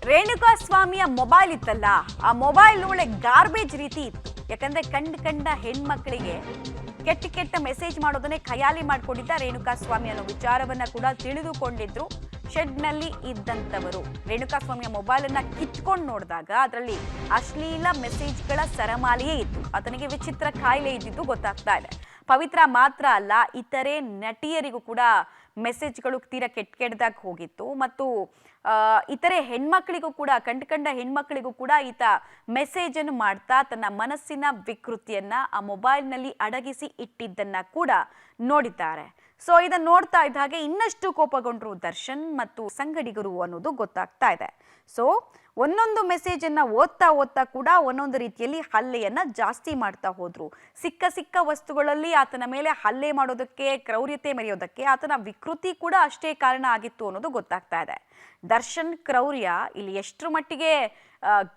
ರೇಣುಕಾ ಸ್ವಾಮಿಯ ಮೊಬೈಲ್ ಇತ್ತಲ್ಲ, ಆ ಮೊಬೈಲ್ ಒಳ್ಳೆ ಗಾರ್ಬೇಜ್ ರೀತಿ ಇತ್ತು. ಯಾಕಂದ್ರೆ ಕಂಡ ಹೆಣ್ಮಕ್ಳಿಗೆ ಕೆಟ್ಟ ಮೆಸೇಜ್ ಮಾಡೋದನ್ನೇ ಖಯಾಲಿ ಮಾಡ್ಕೊಂಡಿದ್ದ ರೇಣುಕಾ ಸ್ವಾಮಿ ಅನ್ನೋ ವಿಚಾರವನ್ನ ಕೂಡ ತಿಳಿದುಕೊಂಡಿದ್ರು ಶೆಡ್ ನಲ್ಲಿ ಇದ್ದಂತವರು. ರೇಣುಕಾ ಸ್ವಾಮಿಯ ಮೊಬೈಲ್ ಅನ್ನ ಕಿತ್ಕೊಂಡು ನೋಡಿದಾಗ ಅದರಲ್ಲಿ ಅಶ್ಲೀಲ ಮೆಸೇಜ್ಗಳ ಸರಮಾಲೆಯೇ ಇತ್ತು. ಆತನಿಗೆ ವಿಚಿತ್ರ ಕಾಯಿಲೆ ಇದ್ದಿದ್ದು ಗೊತ್ತಾಗ್ತಾ ಇದೆ. ಪವಿತ್ರ ಮಾತ್ರ ಅಲ್ಲ, ಇತರೆ ನಟಿಯರಿಗೂ ಕೂಡ ಮೆಸೇಜ್ಗಳು ತೀರಾ ಕೆಟ್ಟದಾಗಿ ಹೋಗಿತ್ತು. ಮತ್ತು ಇತರೆ ಹೆಣ್ಮಕ್ಳಿಗೂ ಕೂಡ ಕಂಡ ಹೆಣ್ಮಕ್ಳಿಗೂ ಕೂಡ ಈತ ಮೆಸೇಜ್ ಅನ್ನು ಮಾಡ್ತಾ ತನ್ನ ಮನಸ್ಸಿನ ವಿಕೃತಿಯನ್ನ ಆ ಮೊಬೈಲ್ನಲ್ಲಿ ಅಡಗಿಸಿ ಇಟ್ಟಿದ್ದನ್ನ ಕೂಡ ನೋಡಿದ್ದಾರೆ. ಸೊ ಇದನ್ನು ನೋಡ್ತಾ ಇದ್ದ ಹಾಗೆ ಇನ್ನಷ್ಟು ಕೋಪಗೊಂಡ್ರು ದರ್ಶನ್ ಮತ್ತು ಸಂಗಡಿಗರು ಅನ್ನೋದು ಗೊತ್ತಾಗ್ತಾ ಇದೆ. ಸೊ ಒಂದೊಂದು ಮೆಸೇಜ್ ಅನ್ನ ಓದ್ತಾ ಕೂಡ ಒಂದೊಂದು ರೀತಿಯಲ್ಲಿ ಹಲ್ಲೆಯನ್ನ ಜಾಸ್ತಿ ಮಾಡ್ತಾ ಹೋದ್ರು. ಸಿಕ್ಕ ವಸ್ತುಗಳಲ್ಲಿ ಆತನ ಮೇಲೆ ಹಲ್ಲೆ ಮಾಡೋದಕ್ಕೆ, ಕ್ರೌರ್ಯತೆ ಮೆರೆಯೋದಕ್ಕೆ ಆತನ ವಿಕೃತಿ ಕೂಡ ಅಷ್ಟೇ ಕಾರಣ ಆಗಿತ್ತು ಅನ್ನೋದು ಗೊತ್ತಾಗ್ತಾ ಇದೆ. ದರ್ಶನ್ ಕ್ರೌರ್ಯ ಇಲ್ಲಿ ಎಷ್ಟರ ಮಟ್ಟಿಗೆ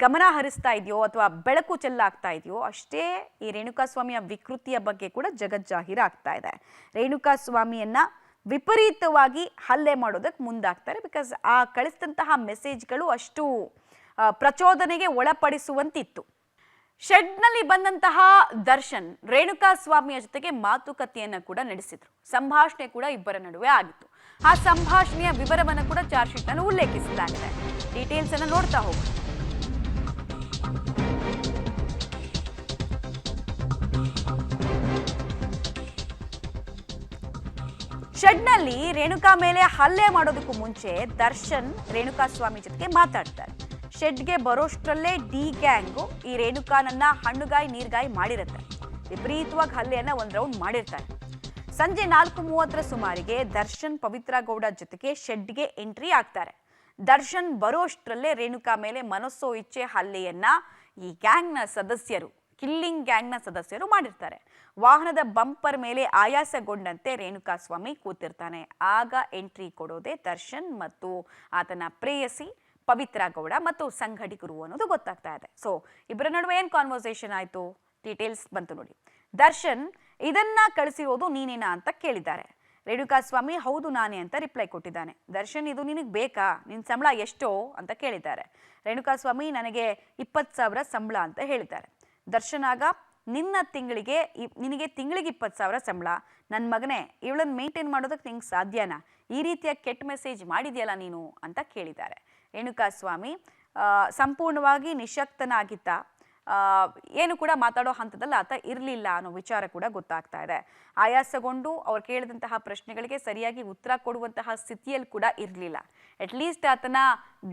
ಗಮನ ಹರಿಸ್ತಾ ಇದೆಯೋ ಅಥವಾ ಬೆಳಕು ಚೆಲ್ಲಾಗ್ತಾ ಇದೆಯೋ ಅಷ್ಟೇ ಈ ರೇಣುಕಾ ಸ್ವಾಮಿಯ ವಿಕೃತಿಯ ಬಗ್ಗೆ ಕೂಡ ಜಗಜ್ಜಾಹೀರಾಗ್ತಾ ಇದೆ. ರೇಣುಕಾ ಸ್ವಾಮಿಯನ್ನ ವಿಪರೀತವಾಗಿ ಹಲ್ಲೆ ಮಾಡೋದಕ್ಕೆ ಮುಂದಾಗ್ತಾರೆ. ಬಿಕಾಸ್ ಆ ಕಳಿಸಿದಂತಹ ಮೆಸೇಜ್ಗಳು ಅಷ್ಟು ಪ್ರಚೋದನೆಗೆ ಒಳಪಡಿಸುವಂತಿತ್ತು. ಶೆಡ್ನಲ್ಲಿ ಬಂದಂತಹ ದರ್ಶನ್ ರೇಣುಕಾ ಸ್ವಾಮಿಯ ಜೊತೆಗೆ ಮಾತುಕತೆಯನ್ನ ಕೂಡ ನಡೆಸಿದ್ರು. ಸಂಭಾಷಣೆ ಕೂಡ ಇಬ್ಬರ ನಡುವೆ ಆಗಿತ್ತು. ಆ ಸಂಭಾಷಣೆಯ ವಿವರವನ್ನು ಕೂಡ ಚಾರ್ಜ್ ಶೀಟ್ ನಲ್ಲಿ ಉಲ್ಲೇಖಿಸಲಾಗಿದೆ. ಡೀಟೇಲ್ಸ್ ಅನ್ನ ನೋಡ್ತಾ ಹೋಗೋಣ. ಶೆಡ್ನಲ್ಲಿ ರೇಣುಕಾ ಮೇಲೆ ಹಲ್ಲೆ ಮಾಡೋದಕ್ಕೂ ಮುಂಚೆ ದರ್ಶನ್ ರೇಣುಕಾ ಸ್ವಾಮಿ ಜೊತೆಗೆ ಮಾತಾಡ್ತಾರೆ. ಶೆಡ್ಗೆ ಬರೋಷ್ಟರಲ್ಲೇ ಡಿ ಗ್ಯಾಂಗು ಈ ರೇಣುಕಾನನ್ನ ಹಣ್ಣುಗಾಯಿ ನೀರ್ಗಾಯಿ ಮಾಡಿರುತ್ತೆ. ವಿಪರೀತವಾಗಿ ಹಲ್ಲೆಯನ್ನ ಒಂದ್ ರೌಂಡ್ ಮಾಡಿರ್ತಾರೆ. ಸಂಜೆ 4:30 ಸುಮಾರಿಗೆ ದರ್ಶನ್ ಪವಿತ್ರ ಗೌಡ ಜೊತೆಗೆ ಶೆಡ್ಗೆ ಎಂಟ್ರಿ ಆಗ್ತಾರೆ. ದರ್ಶನ್ ಬರೋಷ್ಟರಲ್ಲೇ ರೇಣುಕಾ ಮೇಲೆ ಮನಸ್ಸೋ ಇಚ್ಛೆ ಹಲ್ಲೆಯನ್ನ ಈ ಗ್ಯಾಂಗ್ನ ಸದಸ್ಯರು, ಕಿಲ್ಲಿಂಗ್ ಗ್ಯಾಂಗ್ನ ಸದಸ್ಯರು ಮಾಡಿರ್ತಾರೆ. ವಾಹನದ ಬಂಪರ್ ಮೇಲೆ ಆಯಾಸಗೊಂಡಂತೆ ರೇಣುಕಾ ಸ್ವಾಮಿ ಕೂತಿರ್ತಾನೆ. ಆಗ ಎಂಟ್ರಿ ಕೊಡೋದೆ ದರ್ಶನ್ ಮತ್ತು ಆತನ ಪ್ರೇಯಸಿ ಪವಿತ್ರ ಗೌಡ ಮತ್ತು ಸಂಗಡಿಗರು ಅನ್ನೋದು ಗೊತ್ತಾಗ್ತಾ ಇದೆ. ಸೊ ಇಬ್ಬರ ನಡುವೆ ಏನ್ ಕಾನ್ವರ್ಸೇಷನ್ ಆಯ್ತು, ಡೀಟೇಲ್ಸ್ ಬಂತು ನೋಡಿ. ದರ್ಶನ್ ಇದನ್ನ ಕಳಿಸಿರೋದು ನೀನೇನಾ ಅಂತ ಕೇಳಿದ್ದಾರೆ. ರೇಣುಕಾ ಸ್ವಾಮಿ ಹೌದು ನಾನೇ ಅಂತ ರಿಪ್ಲೈ ಕೊಟ್ಟಿದ್ದಾನೆ. ದರ್ಶನ್ ಇದು ನಿನಗೆ ಬೇಕಾ, ನಿನ್ ಸಂಬಳ ಎಷ್ಟೋ ಅಂತ ಕೇಳಿದ್ದಾರೆ. ರೇಣುಕಾ ಸ್ವಾಮಿ ನನಗೆ 20,000 ಸಂಬಳ ಅಂತ ಹೇಳಿದ್ದಾರೆ. ದರ್ಶನ್ ಆಗ ನಿನಗೆ ತಿಂಗಳಿಗೆ 20,000 ಸಂಬಳ, ನನ್ನ ಮಗನೇ ಇವಳನ್ನ ಮೇಂಟೈನ್ ಮಾಡೋದಕ್ಕೆ ನಿಂಗೆ ಸಾಧ್ಯನಾ, ಈ ರೀತಿಯ ಕೆಟ್ಟ ಮೆಸೇಜ್ ಮಾಡಿದ್ಯಲ್ಲ ನೀನು ಅಂತ ಕೇಳಿದ್ದಾರೆ. ರೇಣುಕಾ ಸ್ವಾಮಿ ಸಂಪೂರ್ಣವಾಗಿ ನಿಶಕ್ತನಾಗಿದ್ದ, ಏನು ಕೂಡ ಮಾತಾಡೋ ಹಂತದಲ್ಲಿ ಆತ ಇರಲಿಲ್ಲ ಅನ್ನೋ ವಿಚಾರ ಕೂಡ ಗೊತ್ತಾಗ್ತಾ ಇದೆ. ಆಯಾಸಗೊಂಡು ಅವ್ರು ಕೇಳಿದಂತಹ ಪ್ರಶ್ನೆಗಳಿಗೆ ಸರಿಯಾಗಿ ಉತ್ತರ ಕೊಡುವಂತಹ ಸ್ಥಿತಿಯಲ್ಲಿ ಕೂಡ ಇರಲಿಲ್ಲ. ಅಟ್ಲೀಸ್ಟ್ ಆತನ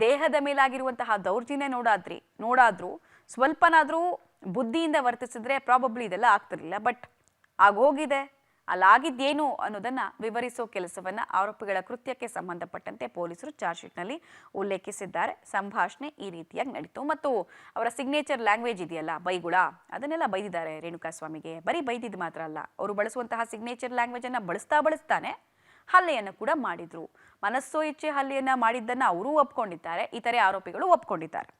ದೇಹದ ಮೇಲಾಗಿರುವಂತಹ ದೌರ್ಜನ್ಯ ನೋಡಾದ್ರೂ ಸ್ವಲ್ಪನಾದ್ರೂ ಬುದ್ಧಿಯಿಂದ ವರ್ತಿಸಿದ್ರೆ ಪ್ರಾಬಬ್ಲಿ ಇದೆಲ್ಲ ಆಗ್ತಿರ್ಲಿಲ್ಲ. ಬಟ್ ಆಗೋಗಿದೆ, ಅಲ್ಲಾಗಿದ್ದೇನು ಅನ್ನೋದನ್ನ ವಿವರಿಸೋ ಕೆಲಸವನ್ನ ಆರೋಪಿಗಳ ಕೃತ್ಯಕ್ಕೆ ಸಂಬಂಧಪಟ್ಟಂತೆ ಪೊಲೀಸರು ಚಾರ್ಜ್ ಶೀಟ್ ನಲ್ಲಿ ಉಲ್ಲೇಖಿಸಿದ್ದಾರೆ. ಸಂಭಾಷಣೆ ಈ ರೀತಿಯಾಗಿ ನಡೀತು ಮತ್ತು ಅವರ ಸಿಗ್ನೇಚರ್ ಲ್ಯಾಂಗ್ವೇಜ್ ಇದೆಯಲ್ಲ, ಬೈಗುಳ, ಅದನ್ನೆಲ್ಲ ಬೈದಿದ್ದಾರೆ ರೇಣುಕಾ ಸ್ವಾಮಿಗೆ. ಬರೀ ಬೈದಿದ್ದು ಮಾತ್ರ ಅಲ್ಲ, ಅವರು ಬಳಸುವಂತಹ ಸಿಗ್ನೇಚರ್ ಲ್ಯಾಂಗ್ವೇಜ್ ಅನ್ನ ಬಳಸ್ತಾನೆ ಹಲ್ಲೆಯನ್ನು ಕೂಡ ಮಾಡಿದ್ರು. ಮನಸ್ಸೋ ಇಚ್ಛೆ ಹಲ್ಲೆಯನ್ನ ಮಾಡಿದ್ದನ್ನ ಅವರೂ ಒಪ್ಕೊಂಡಿದ್ದಾರೆ, ಇತರೆ ಆರೋಪಿಗಳು ಒಪ್ಕೊಂಡಿದ್ದಾರೆ.